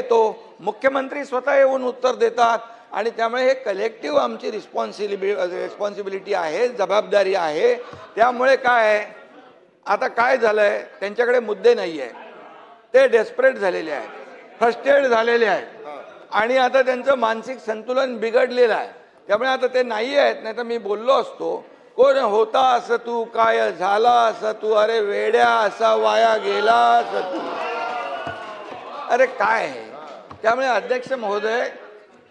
येतो, मुख्यमंत्री स्वतः येऊन उत्तर देतात आणि त्यामुळे हे कलेक्टिव्ह आमची रिस्पॉन्सिबिलिटी आहे, जबाबदारी आहे। त्यामुळे काय आहे, आता काय झालंय, त्यांच्याकडे मुद्दे नाही आहे, ते डेस्परेट झालेले आहेत, फ्रस्ट्रेट झालेले आहेत आणि आता त्यांचं मानसिक संतुलन बिघडलेलं आहे। त्यामुळे आता ते नाही आहेत, नाही तर मी बोललो असतो, कोण होता असं तू, काय झाला असं तू, अरे वेड्या असा वाया गेला असं तू, अरे काय आहे। त्यामुळे अध्यक्ष महोदय,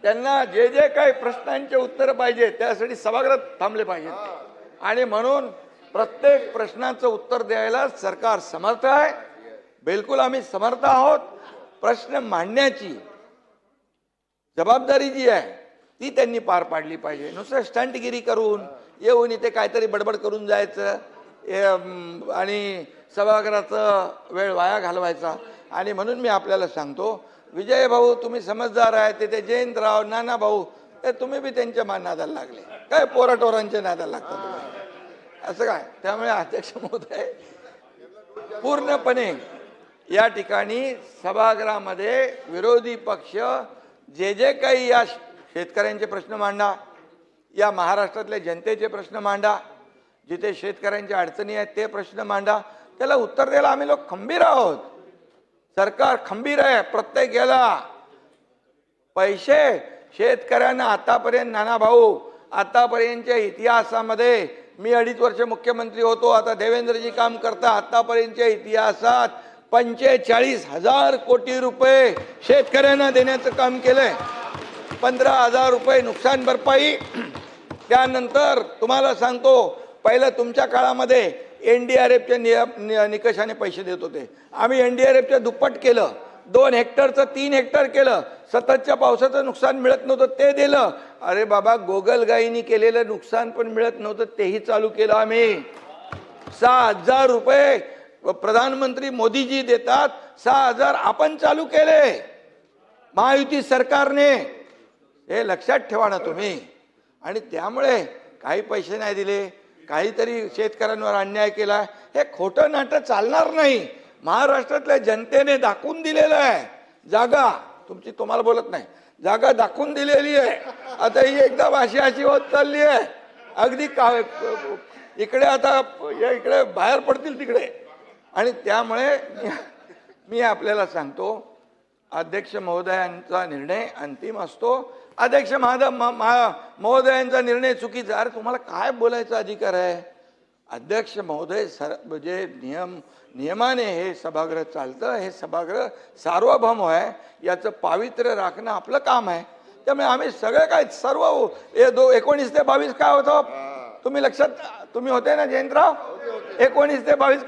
त्यांना जे जे काही प्रश्नांचे उत्तर पाहिजे त्यासाठी सभागृहात थांबले पाहिजेत आणि म्हणून प्रत्येक प्रश्नाचं उत्तर द्यायला सरकार समर्थ आहे। बिलकुल आम्ही समर्थ आहोत। प्रश्न मांडण्याची जबाबदारी जी आहे ती त्यांनी पार पाडली पाहिजे। नुसतं स्टंटगिरी करून येऊन इथे काहीतरी बडबड करून जायचं आणि सभागृहाचा वेळ वाया घालवायचा। आणि म्हणून मी आपल्याला सांगतो, विजय भाऊ तुम्ही समजदार आहे, ते जयंतराव, नाना भाऊ, ते तुम्ही बी त्यांच्या नादाला लागले, काय पोराटोरांच्या नादाला लागतात असं काय। त्यामुळे अध्यक्ष महोदय, पूर्णपणे या ठिकाणी सभागृहामध्ये विरोधी पक्ष जे जे काही या शेतकऱ्यांचे प्रश्न मांडा, या महाराष्ट्रातल्या जनतेचे प्रश्न मांडा, जिथे शेतकऱ्यांच्या अडचणी आहेत ते प्रश्न मांडा, त्याला उत्तर द्यायला आम्ही लोक खंबीर आहोत। सरकार खंबीर आहे। प्रत्येक याला पैसे शेतकऱ्यांना आतापर्यंत, नाना भाऊ, आतापर्यंतच्या इतिहासामध्ये, मी 2.5 वर्ष मुख्यमंत्री होतो, आता देवेंद्रजी काम करता, आतापर्यंतच्या इतिहासात 45,000 कोटी रुपये शेतकऱ्यांना देण्याचं काम केलंय। 15,000 रुपये नुकसान भरपाई। त्यानंतर तुम्हाला सांगतो, पहिलं तुमच्या काळामध्ये NDRFच्या निकषाने पैसे देत होते, आम्ही NDRFच्या दुप्पट केलं, 2 हेक्टरचं 3 हेक्टर केलं, सततच्या पावसाचं नुकसान मिळत नव्हतं ते दिलं। अरे बाबा, गोगलगाईनी केलेलं नुकसान पण मिळत नव्हतं तेही चालू केलं आम्ही। 6,000 रुपये प्रधानमंत्री मोदीजी देतात, 6,000 आपण चालू केले महायुती सरकारने, हे लक्षात ठेवा ना तुम्ही। आणि त्यामुळे काही पैसे नाही दिले, काहीतरी शेतकऱ्यांवर अन्याय केला, हे खोटं नाटक चालणार नाही। महाराष्ट्रातल्या जनतेने दाखवून दिलेलं आहे, जागा तुमची, तुम्हाला बोलत नाही, जागा दाखवून दिलेली आहे। आता ही एकदम अशी होत चालली आहे, अगदी इकडे आता इकडे बाहेर पडतील तिकडे। आणि त्यामुळे मी आपल्याला सांगतो, अध्यक्ष महोदयांचा निर्णय अंतिम असतो। अध्यक्ष महोदयांचा निर्णय चुकीचा, अरे तुम्हाला काय बोलायचा अधिकार आहे? अध्यक्ष महोदय जे नियमाने हे सभागृह चालतं, हे सभागृह सार्वभौम आहे, याचं पावित्र्य राखणं आपलं काम आहे। त्यामुळे आम्ही सगळे काय सर्व 19 ते 22 काय होतं तुम्ही लक्षात, तुम्ही होते ना जयंतराव, 19 ते 22